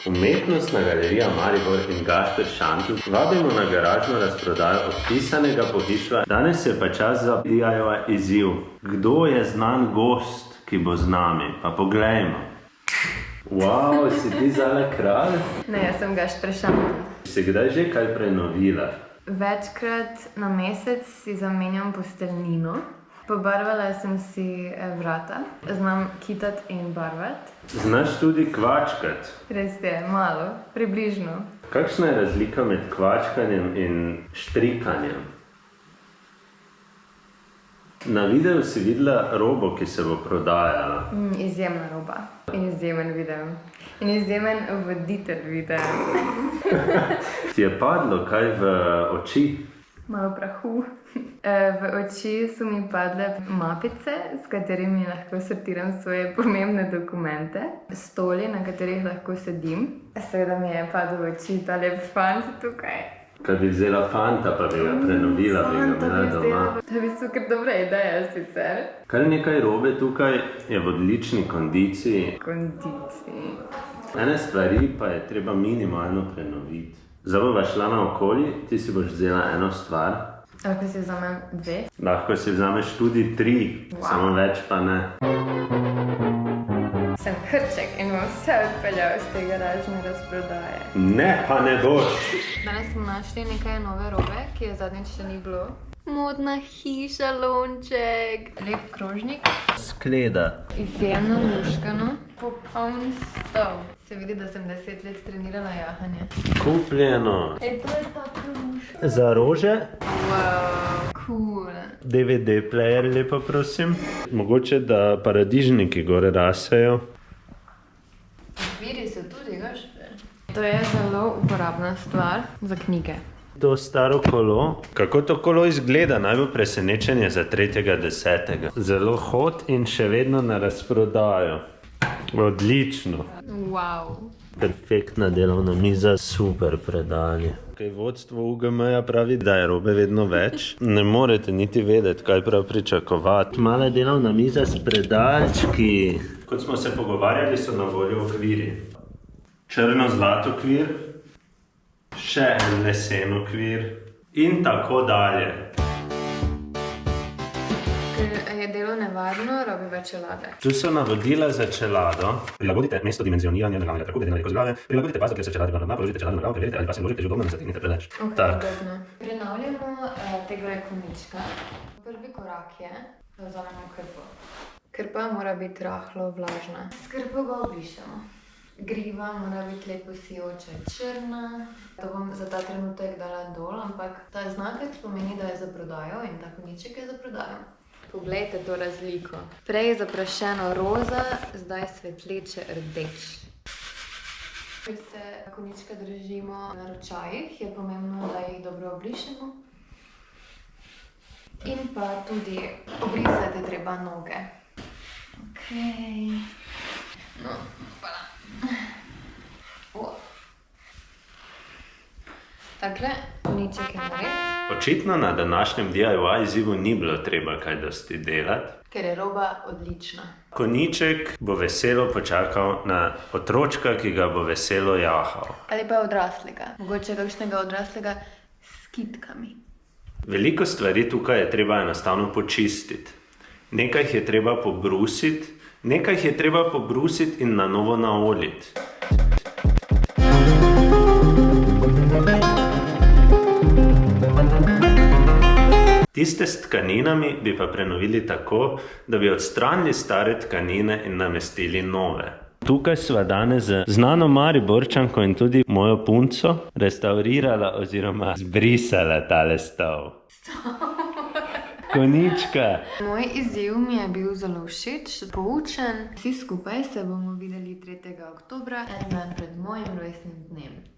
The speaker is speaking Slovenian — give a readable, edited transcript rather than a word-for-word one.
Umetnostna galerija Maribor in Gašper Šantl vabimo na garažno razprodajo odpisanega pohištva. Danes je pa čas za DIY izziv. Kdo je znan gost, ki bo z nami? Pa poglejmo. Wow, si ti Zala Kralj? Ne, jaz sem Gašper Šantl. Si kdaj že kaj prenovila? Večkrat na mesec si zamenjam posteljnino. Pobarvala sem si vrata. Znam kitati in barvati. Znaš tudi kvačkati? Res je, malo, približno. Kakšna je razlika med kvačkanjem in štrikanjem? Na videu si videla robo, ki se bo prodajala. Izjemna roba. In izjemen video. In izjemen voditelj videa. Ti je padlo kaj v oči? Malo prahu. V oči so mi padle mapice, s katerimi lahko sortiram svoje pomembne dokumente. Stoli, na katerih lahko sedim. Seveda mi je padel v oči ta lep fant tukaj. Kaj bi vzela fanta, pa bi ga prenovila, bi ga imela doma. To je v bistvu kar dobra ideja sicer. Kar nekaj robe tukaj je v odlični kondiciji. Ene stvari pa je treba minimalno prenoviti. Zdaj bova šla naokoli, ti si boš vzela eno stvar. Lahko si vzamem 2? Lahko si vzameš tudi 3, samo več pa ne. Sem Hrček in bom vse odpeljal z te garažne razprodaje. Ne, pa ne boš! Danes smo našli nekaj nove robe, ki je zadnjič še ni bilo. Modna hiša, lonček, lep krožnik. Skleda. Izjemno luškano, popoln stol. Se vidi, da sem 10 let trenirala jahanje. Kupljeno. To je tako luškano. Za rože? Wow, cool. DVD player, lepo prosim. Mogoče, da paradižniki gore rasejo. Viri so tudi, Gašper. To je zelo uporabna stvar za knjige. To staro kolo. Kako to kolo izgleda? Naj bo presenečenje za 3.10. Zelo hot in še vedno na razprodajo. Odlično. Wow. Perfektna delovna miza, super predanje. Vodstvo UGM-ja pravi, da je robe vedno več. Ne morete niti vedeti, kaj prav pričakovati. Mala delovna miza s predalčki. Kot smo se pogovarjali, so na voljo okviri. Črno-zlat okvir, še en lesen okvir in tako dalje. Ker je delo nevarno, rabi več čelade. Tu so navodila za čelado. Prilagodite mesto dimenzioniranja naglavnega traku, glede na veliko glave. Prilagodite pas, dokler se čelada na dna, položite čelado na glavo, preverite, ali pas je vložite že udobno, ne zategnite preveč. Prenavljamo tega konička. Prvi korak je, da vzamemo krpo. Krpa mora biti rahlo vlažna. S krpo ga obrišemo. Griva mora biti lepo sijoča črna. To bom za ta trenutek dala dol, ampak ta znakec pomeni, da je za prodajo in ta koniček je za prodajo. Poglejte to razliko. Prej je zaprašeno roza, zdaj svetleče rdeč. Ker se konička držimo na ročajih, je pomembno, da jih dobro obrišemo. In pa tudi obrisati treba noge. Okej. No, hvala. Takle, koniček je nared. Očitno na današnjem DIY izzivu ni bilo treba kaj dosti delati. Ker je roba odlična. Koniček bo veselo počakal na otročka, ki ga bo veselo jahal. Ali pa odraslega. Mogoče kakšnega odraslega s kitkami. Veliko stvari tukaj je treba enostavno počistiti. Nekaj jih je treba pobrusiti, nekaj jih je treba pobrusiti in na novo naoliti. Tiste s tkaninami bi pa prenovili tako, da bi odstranili stare tkanine in namestili nove. Tukaj sva danes z znano Mariborčanko in tudi mojo punco restaurirala oziroma zbrisala tale stol. Konička. Moj izziv mi je bil zelo všeč, poučen. Vsi skupaj se bomo videli 3. oktobra, en dan pred mojim rojstnim dnem.